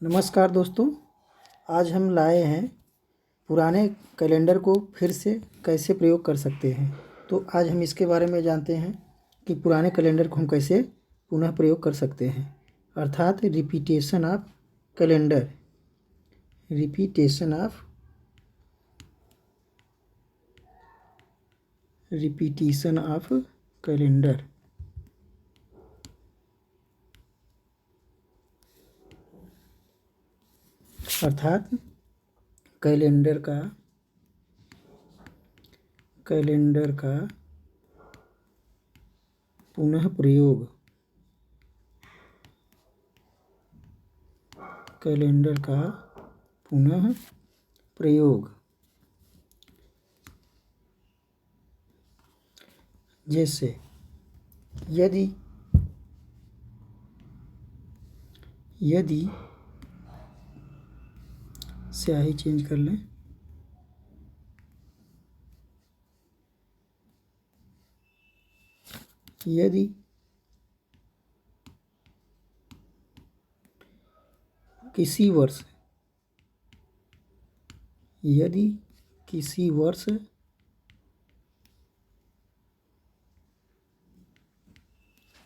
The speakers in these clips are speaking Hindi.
नमस्कार दोस्तों। आज हम लाए हैं पुराने कैलेंडर को फिर से कैसे प्रयोग कर सकते हैं। तो आज हम इसके बारे में जानते हैं कि पुराने कैलेंडर को हम कैसे पुनः प्रयोग कर सकते हैं, अर्थात repetition of calendar. Repetition of calendar अर्थात कैलेंडर का पुनः प्रयोग। कैलेंडर का पुनः प्रयोग जैसे यदि स्याही चेंज कर लें। यदि किसी वर्ष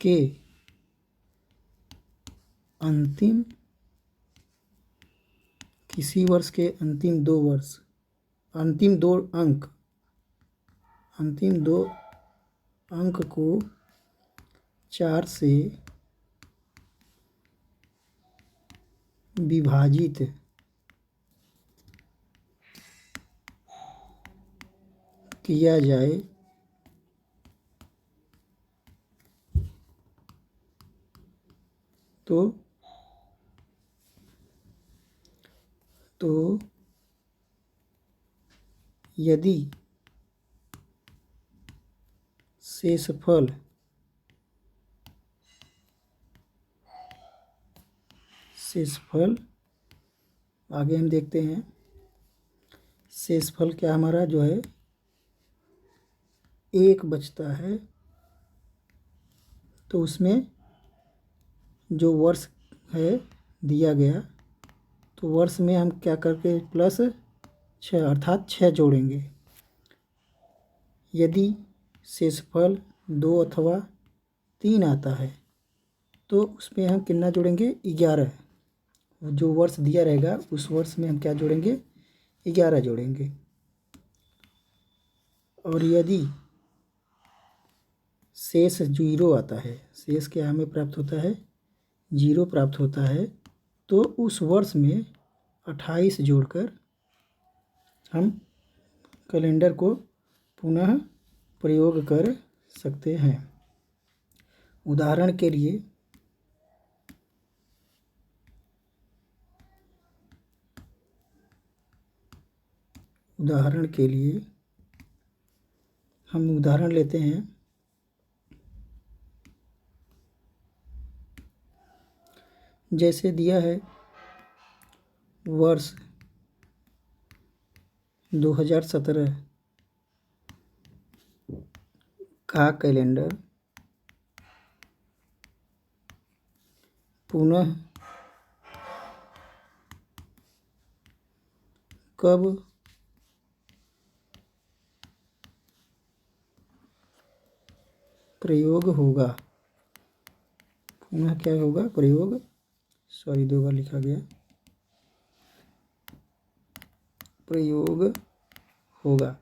के अंतिम अंतिम दो अंक को 4 से विभाजित किया जाए तो यदि शेषफल आगे हम देखते हैं। शेषफल क्या हमारा जो है 1 बचता है, तो उसमें जो वर्ष है दिया गया, तो वर्ष में हम क्या करके प्लस 6 अर्थात 6 जोड़ेंगे। यदि शेषफल 2 अथवा 3 आता है तो उसमें हम कितना जोड़ेंगे 11। जो वर्ष दिया रहेगा उस वर्ष में हम क्या जोड़ेंगे 11 जोड़ेंगे। और यदि शेष 0 आता है, शेष क्या हमें प्राप्त होता है 0 प्राप्त होता है, तो उस वर्ष में 28 जोड़कर हम कैलेंडर को पुनः प्रयोग कर सकते हैं। उदाहरण के लिए हम उदाहरण लेते हैं। जैसे दिया है वर्ष 2017 का कैलेंडर पुनः कब प्रयोग होगा। पुनः क्या होगा प्रयोग, 2 बार लिखा गया, प्रयोग होगा।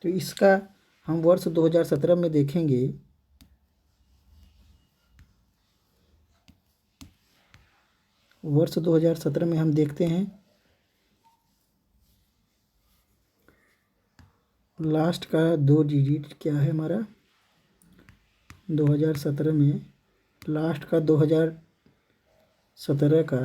तो इसका हम वर्ष 2017 में देखेंगे। वर्ष 2017 में हम देखते हैं लास्ट का 2 डिजिट क्या है हमारा 2017 में लास्ट का 2017 का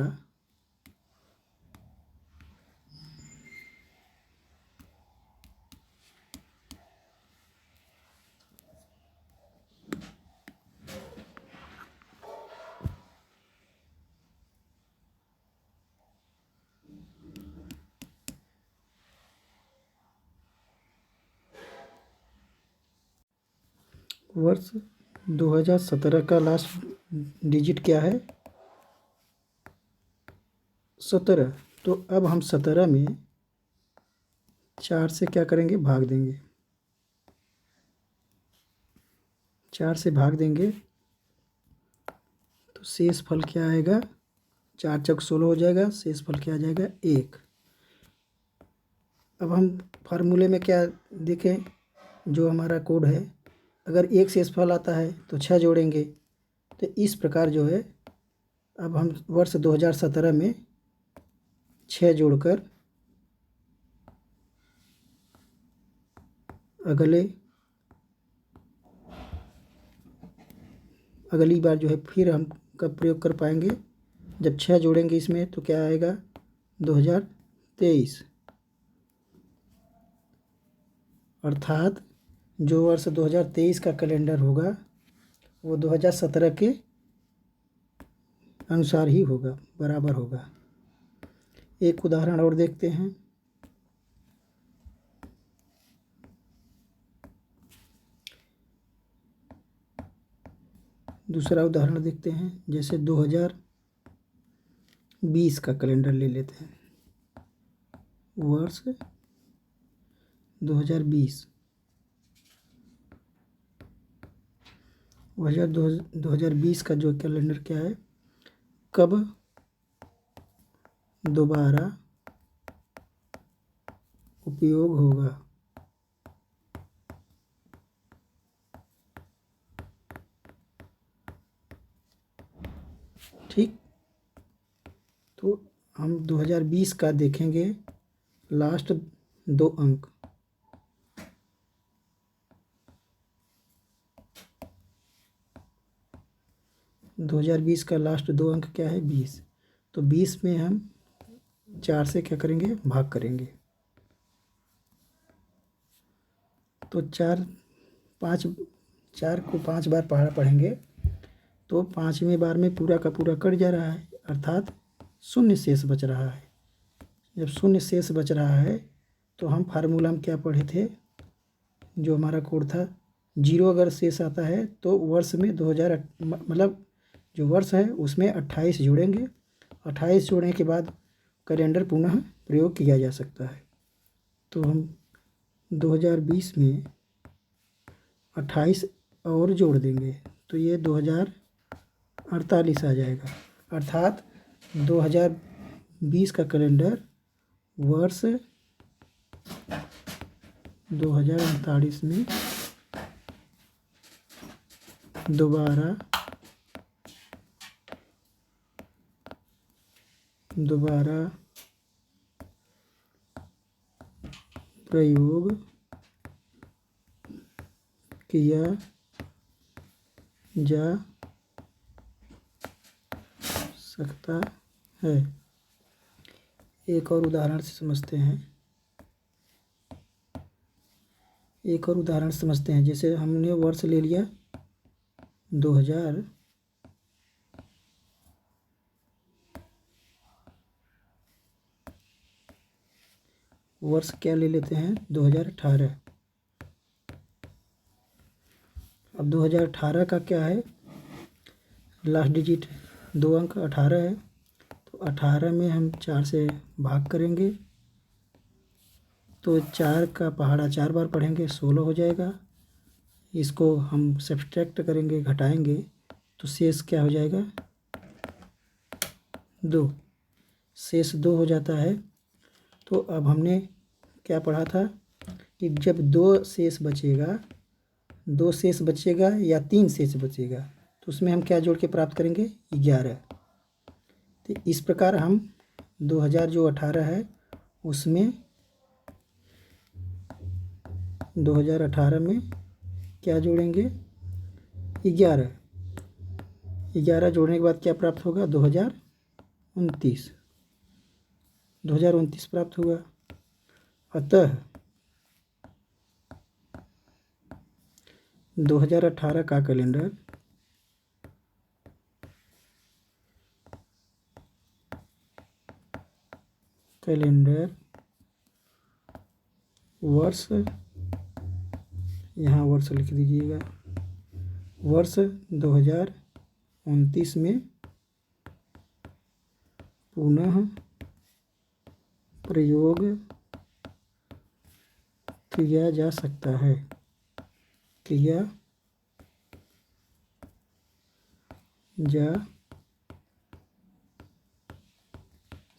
वर्ष 2017 का लास्ट डिजिट क्या है 17। तो अब हम 17 में 4 से क्या करेंगे, भाग देंगे। 4 से भाग देंगे तो शेष फल क्या आएगा, 4 चौक 16 हो जाएगा, शेष फल क्या आ जाएगा, 1। अब हम फार्मूले में क्या देखें, जो हमारा कोड है, अगर 1 शेष फल आता है तो 6 जोड़ेंगे। तो इस प्रकार जो है अब हम वर्ष 2017 में 6 जोड़कर अगली बार जो है फिर हम कब प्रयोग कर पाएंगे, जब 6 जोड़ेंगे इसमें तो क्या आएगा, 2023। अर्थात जो वर्ष 2023 का कैलेंडर होगा वो 2017 के अनुसार ही होगा, बराबर होगा। एक उदाहरण और देखते हैं। दूसरा उदाहरण देखते हैं, जैसे 2020 का कैलेंडर ले लेते हैं। वर्ष 2020 2020 का जो कैलेंडर क्या है, कब दोबारा उपयोग होगा। ठीक, तो हम 2020 का देखेंगे लास्ट 2 अंक। दो 2020 का लास्ट 2 अंक क्या है, 20। तो 20 में हम 4 से क्या करेंगे, भाग करेंगे। तो 4 को 5 बार पढ़ेंगे तो 5वें बार में पूरा का पूरा कट जा रहा है, अर्थात शून्य शेष बच रहा है। जब शून्य शेष बच रहा है तो हम फार्मूला में क्या पढ़े थे, जो हमारा कोड था, 0 अगर शेष आता है तो वर्ष में 2000 मतलब जो वर्ष है उसमें 28 जोड़ेंगे। 28 जोड़ने के बाद कैलेंडर पुनः प्रयोग किया जा सकता है। तो हम 2020 में 28 और जोड़ देंगे तो ये 2048 आ जाएगा। अर्थात 2020 का कैलेंडर वर्ष 2048 में दोबारा प्रयोग किया जा सकता है। एक और उदाहरण से समझते हैं। जैसे हमने वर्ष ले लिया 2000 वर्ष क्या ले लेते हैं, 2018। अब 2018 का क्या है, लास्ट डिजिट 2 अंक 18 है। तो 18 में हम 4 से भाग करेंगे तो 4 का पहाड़ा 4 बार पढ़ेंगे, 16 हो जाएगा। इसको हम सब्सट्रैक्ट करेंगे, घटाएंगे तो शेष क्या हो जाएगा, 2। शेष 2 हो जाता है। तो अब हमने क्या पढ़ा था कि जब 2 शेष बचेगा या 3 शेष बचेगा तो उसमें हम क्या जोड़ के प्राप्त करेंगे, 11। तो इस प्रकार हम 2018 है उसमें 2018 में क्या जोड़ेंगे, 11। 11 जोड़ने के बाद क्या प्राप्त होगा, 2029 प्राप्त हुआ। अतः 2018 का कैलेंडर वर्ष, यहाँ वर्ष लिख दीजिएगा, वर्ष 2029 में पुनः प्रयोग किया जा सकता है, किया जा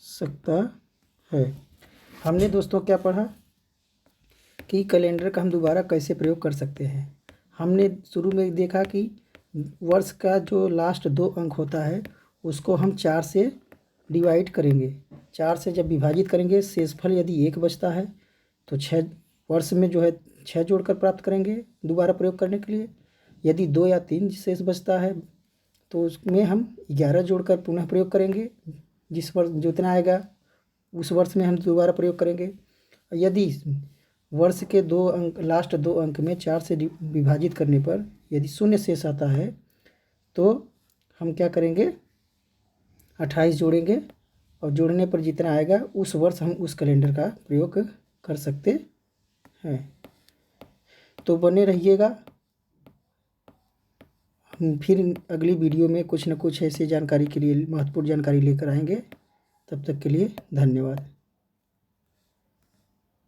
सकता है। हमने दोस्तों क्या पढ़ा कि कैलेंडर का हम दोबारा कैसे प्रयोग कर सकते हैं। हमने शुरू में देखा कि वर्ष का जो लास्ट 2 अंक होता है उसको हम 4 से डिवाइड करेंगे। 4 से जब विभाजित करेंगे, शेषफल यदि 1 बचता है तो 6 वर्ष में जो है 6 जोड़कर प्राप्त करेंगे दोबारा प्रयोग करने के लिए। यदि 2 या 3 शेष बचता है तो उसमें हम 11 जोड़कर पुनः प्रयोग करेंगे। जिस वर्ष जितना आएगा उस वर्ष में हम दोबारा प्रयोग करेंगे। यदि वर्ष के 2 अंक, लास्ट 2 अंक में 4 से विभाजित करने पर यदि 0 शेष आता है तो हम क्या करेंगे, 28 जोड़ेंगे और जोड़ने पर जितना आएगा उस वर्ष हम उस कैलेंडर का प्रयोग कर सकते हैं। तो बने रहिएगा, हम फिर अगली वीडियो में कुछ न कुछ ऐसी जानकारी के लिए महत्वपूर्ण जानकारी लेकर आएंगे। तब तक के लिए धन्यवाद।